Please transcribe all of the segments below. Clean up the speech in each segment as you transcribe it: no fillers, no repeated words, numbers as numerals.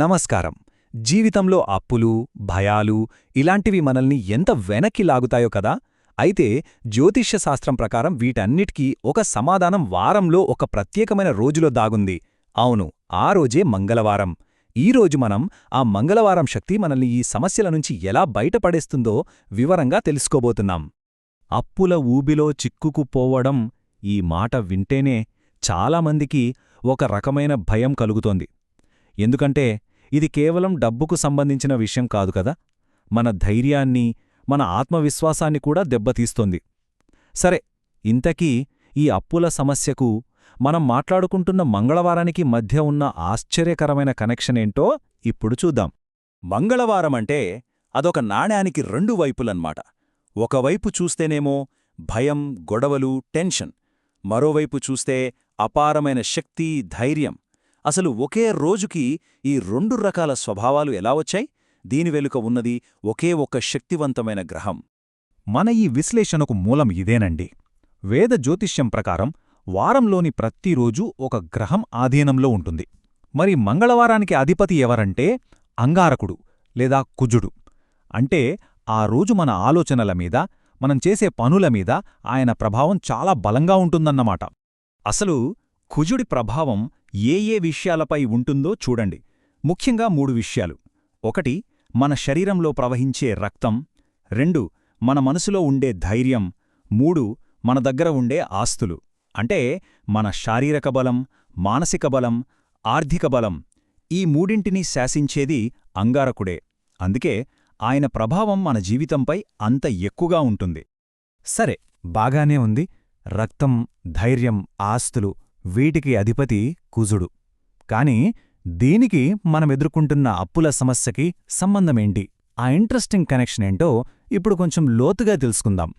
నమస్కారం. జీవితంలో అప్పులు, భయాలు ఇలాంటివి మనల్ని ఎంత వెనక్కి లాగుతాయో కదా. అయితే జ్యోతిష్య శాస్త్రం ప్రకారం వీటన్నిటికీ ఒక సమాధానం వారంలో ఒక ప్రత్యేకమైన రోజులో దాగుంది. అవును, ఆ రోజే మంగళవారం. ఈరోజు మనం ఆ మంగళవారం శక్తి మనల్ని ఈ సమస్యల నుంచి ఎలా బయటపడేస్తుందో వివరంగా తెలుసుకోబోతున్నాం. అప్పుల ఊబిలో చిక్కుకుపోవడం, ఈ మాట వింటేనే చాలామందికి ఒక రకమైన భయం కలుగుతోంది. ఎందుకంటే ఇది కేవలం డబ్బుకు సంబంధించిన విషయం కాదు కదా, మన ధైర్యాన్ని, మన ఆత్మవిశ్వాసాన్ని కూడా దెబ్బతీస్తోంది. సరే, ఇంతకీ ఈ అప్పుల సమస్యకు మనం మాట్లాడుకుంటున్న మంగళవారానికి మధ్య ఉన్న ఆశ్చర్యకరమైన కనెక్షనేంటో ఇప్పుడు చూద్దాం. మంగళవారమంటే అదొక నాణ్యానికి రెండు వైపులన్మాట. ఒకవైపు చూస్తేనేమో భయం, గొడవలు, టెన్షన్. మరోవైపు చూస్తే అపారమైన శక్తి, ధైర్యం. అసలు ఒకే రోజుకి ఈ రెండు రకాల స్వభావాలు ఎలా వచ్చాయి? దీని వెనుక ఉన్నది ఒకే ఒక్క శక్తివంతమైన గ్రహం. మన ఈ విశ్లేషణకు మూలం ఇదేనండి. వేద జ్యోతిష్యం ప్రకారం వారంలోని ప్రతిరోజూ ఒక గ్రహం ఆధీనంలో ఉంటుంది. మరి మంగళవారానికి అధిపతి ఎవరంటే అంగారకుడు లేదా కుజుడు. అంటే ఆ రోజు మన ఆలోచనల మీద, మనం చేసే పనుల మీద ఆయన ప్రభావం చాలా బలంగా ఉంటుందన్నమాట. అసలు కుజుడి ప్రభావం ఏ విషయాలపై ఉంటుందో చూడండి. ముఖ్యంగా 3 విషయాలు. 1. మన శరీరంలో ప్రవహించే రక్తం. 2. మన మనసులో ఉండే ధైర్యం. 3. మన దగ్గర ఉండే ఆస్తులు. అంటే మన శారీరక బలం, మానసిక బలం, ఆర్థిక బలం. ఈ మూడింటినీ శాసించేది అంగారకుడే. అందుకే ఆయన ప్రభావం మన జీవితంపై అంత ఎక్కువగా ఉంటుంది. సరే, బాగానే ఉంది. రక్తం, ధైర్యం, ఆస్తులు, వీటికి అధిపతి కుజుడు. కాని దీనికి మనమెదుర్కొంటున్న అప్పుల సమస్యకి సంబంధమేంటి? ఆ ఇంట్రెస్టింగ్ కనెక్షనేంటో ఇప్పుడు కొంచెం లోతుగా తెలుసుకుందాం.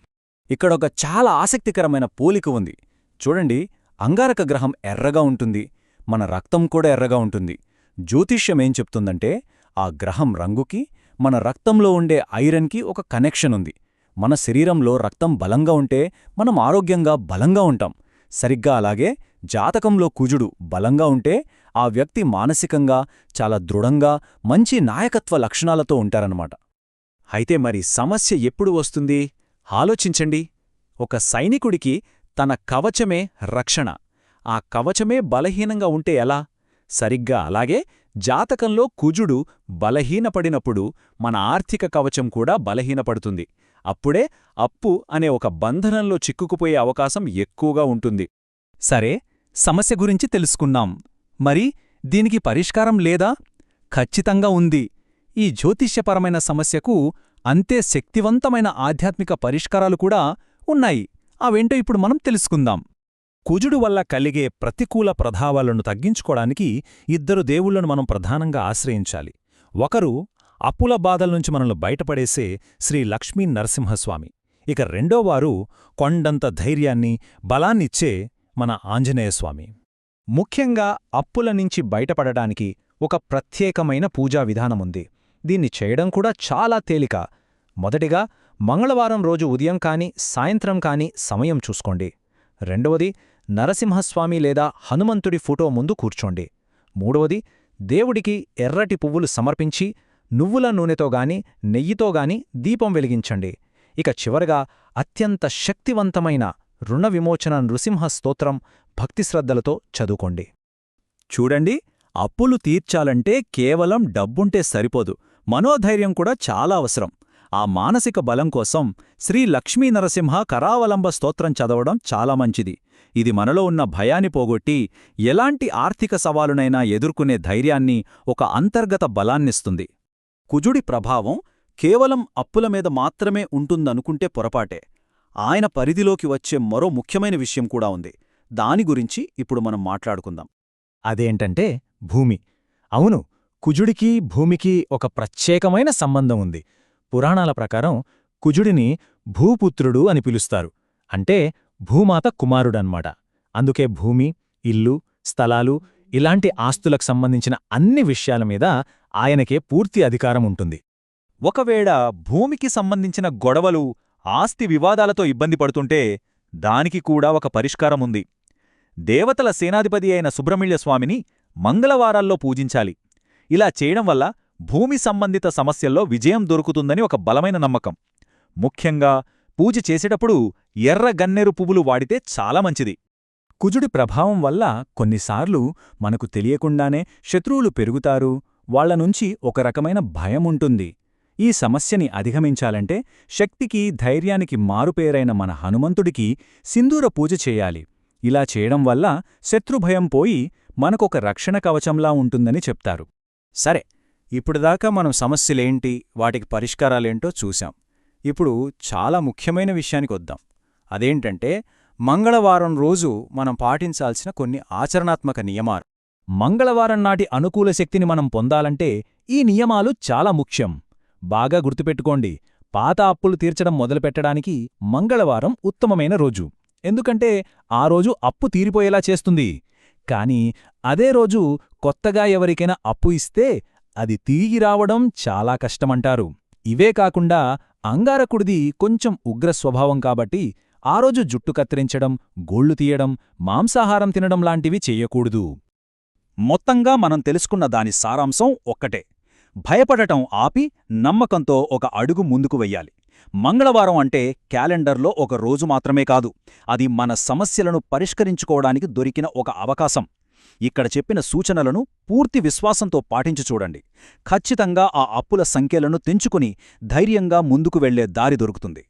ఇక్కడొక చాలా ఆసక్తికరమైన పోలిక ఉంది. చూడండి, అంగారక గ్రహం ఎర్రగా ఉంటుంది, మన రక్తం కూడా ఎర్రగా ఉంటుంది. జ్యోతిష్యమేం చెప్తుందంటే ఆ గ్రహం రంగుకి, మన రక్తంలో ఉండే ఐరన్కి ఒక కనెక్షన్ ఉంది. మన శరీరంలో రక్తం బలంగా ఉంటే మనం ఆరోగ్యంగా బలంగా ఉంటాం. సరిగ్గా అలాగే జాతకంలో కుజుడు బలంగా ఉంటే ఆ వ్యక్తి మానసికంగా చాలా దృఢంగా, మంచి నాయకత్వ లక్షణాలతో ఉంటారన్నమాట. అయితే మరి సమస్య ఎప్పుడు వస్తుంది? ఆలోచించండి. ఒక సైనికుడికి తన కవచమే రక్షణ. ఆ కవచమే బలహీనంగా ఉంటే ఎలా? సరిగ్గా అలాగే జాతకంలో కుజుడు బలహీనపడినప్పుడు మన ఆర్థిక కవచం కూడా బలహీనపడుతుంది. అప్పుడే అప్పు అనే ఒక బంధనంలో చిక్కుకుపోయే అవకాశం ఎక్కువగా ఉంటుంది. సరే, సమస్య గురించి తెలుసుకున్నాం. మరి దీనికి పరిష్కారం లేదా? ఖచ్చితంగా ఉంది. ఈ జ్యోతిష్యపరమైన సమస్యకు అంతే శక్తివంతమైన ఆధ్యాత్మిక పరిష్కారాలు కూడా ఉన్నాయి. అవేంటో ఇప్పుడు మనం తెలుసుకుందాం. కుజుడు వల్ల కలిగే ప్రతికూల ప్రభావాలను తగ్గించుకోవడానికి 2 దేవుళ్లను మనం ప్రధానంగా ఆశ్రయించాలి. ఒకరు అప్పుల బాధల నుంచి మనల్ని బయటపడేసే శ్రీ లక్ష్మీ నరసింహస్వామి. ఇక రెండోవారు కొండంత ధైర్యాన్ని, బలాన్నిచ్చే మన ఆంజనేయస్వామి. ముఖ్యంగా అప్పుల నుంచి బయటపడడానికి ఒక ప్రత్యేకమైన పూజా విధానముంది. దీన్ని చేయడం కూడా చాలా తేలిక. మొదటిగా మంగళవారం రోజు ఉదయం కాని, సాయంత్రం కాని సమయం చూసుకోండి. రెండవది, నరసింహస్వామి లేదా హనుమంతుడి ఫోటో ముందు కూర్చోండి. మూడవది, దేవుడికి ఎర్రటి పువ్వులు సమర్పించి నువ్వుల నూనెతోగాని, నెయ్యితోగాని దీపం వెలిగించండి. ఇక చివరగా అత్యంత శక్తివంతమైన రుణ విమోచన నృసింహ స్తోత్రం భక్తిశ్రద్ధలతో చదువుకోండి. చూడండి, అప్పులు తీర్చాలంటే కేవలం డబ్బుంటే సరిపోదు, మనోధైర్యం కూడా చాలా అవసరం. ఆ మానసిక బలం కోసం శ్రీ లక్ష్మీ నరసింహ కరావలంబ స్తోత్రం చదవడం చాలా మంచిది. ఇది మనలో ఉన్న భయాన్ని పోగొట్టి ఎలాంటి ఆర్థిక సవాలునైనా ఎదుర్కొనే ధైర్యాన్ని, ఒక అంతర్గత బలాన్నిస్తుంది. కుజుడి ప్రభావం కేవలం అప్పుల మీద మాత్రమే ఉంటుందనుకుంటే పొరపాటే. ఆయన పరిధిలోకి వచ్చే మరో ముఖ్యమైన విషయం కూడా ఉంది. దాని గురించి ఇప్పుడు మనం మాట్లాడుకుందాం. అదేంటంటే భూమి. అవును, కుజుడికి భూమికి ఒక ప్రత్యేకమైన సంబంధం ఉంది. పురాణాల ప్రకారం కుజుడిని భూపుత్రుడు అని పిలుస్తారు. అంటే భూమాత కుమారుడన్మాట. అందుకే భూమి, ఇల్లు, స్థలాలు ఇలాంటి ఆస్తులకు సంబంధించిన అన్ని విషయాల మీద ఆయనకే పూర్తి అధికారం ఉంటుంది. ఒకవేళ భూమికి సంబంధించిన గొడవలు, ఆస్తి వివాదాలతో ఇబ్బంది పడుతుంటే దానికి కూడా ఒక పరిష్కారముంది. దేవతల సేనాధిపతి అయిన సుబ్రహ్మణ్యస్వామిని మంగళవారాల్లో పూజించాలి. ఇలా చేయడం వల్ల భూమి సంబంధిత సమస్యల్లో విజయం దొరుకుతుందని ఒక బలమైన నమ్మకం. ముఖ్యంగా పూజ చేసేటప్పుడు ఎర్ర గన్నేరు పువ్వులు వాడితే చాలా మంచిది. కుజుడి ప్రభావం వల్ల కొన్నిసార్లు మనకు తెలియకుండానే శత్రువులు పెరుగుతారు, వాళ్లనుంచి ఒక రకమైన భయముంటుంది. ఈ సమస్యని అధిగమించాలంటే శక్తికి, ధైర్యానికి మారుపేరైన మన హనుమంతుడికి సింధూర పూజ చేయాలి. ఇలా చేయడం వల్ల శత్రుభయం పోయి మనకొక రక్షణ కవచంలా ఉంటుందని చెప్తారు. సరే, ఇప్పుడుదాకా మనం సమస్యలేంటి, వాటికి పరిష్కారాలేంటో చూశాం. ఇప్పుడు చాలా ముఖ్యమైన విషయానికొద్దాం. అదేంటంటే మంగళవారం రోజు మనం పాటించాల్సిన కొన్ని ఆచరణాత్మక నియమాలు. మంగళవారం నాటి అనుకూల శక్తిని మనం పొందాలంటే ఈ నియమాలు చాలా ముఖ్యం. బాగా గుర్తుపెట్టుకోండి, పాత అప్పులు తీర్చడం మొదలుపెట్టడానికి మంగళవారం ఉత్తమమైన రోజు. ఎందుకంటే ఆ రోజు అప్పు తీరిపోయేలా చేస్తుంది. కాని అదే రోజు కొత్తగా ఎవరికైనా అప్పు ఇస్తే అది తిరిగి రావడం చాలా కష్టమంటారు. ఇవే కాకుండా అంగారకుడిది కొంచెం ఉగ్ర స్వభావం కాబట్టి ఆ రోజు జుట్టు కత్తిరించడం, గోళ్లు తీయడం, మాంసాహారం తినడం లాంటివి చెయ్యకూడదు. మొత్తంగా మనం తెలుసుకున్న దాని సారాంశం ఒక్కటే: భయపడటం ఆపి నమ్మకంతో ఒక అడుగు ముందుకు వెయ్యాలి. మంగళవారం అంటే క్యాలెండర్లో ఒక రోజు మాత్రమే కాదు, అది మన సమస్యలను పరిష్కరించుకోవడానికి దొరికిన ఒక అవకాశం. ఇక్కడ చెప్పిన సూచనలను పూర్తి విశ్వాసంతో పాటించి చూడండి. ఖచ్చితంగా ఆ అప్పుల సంఖ్యలను తెంచుకుని ధైర్యంగా ముందుకు వెళ్లే దారి దొరుకుతుంది.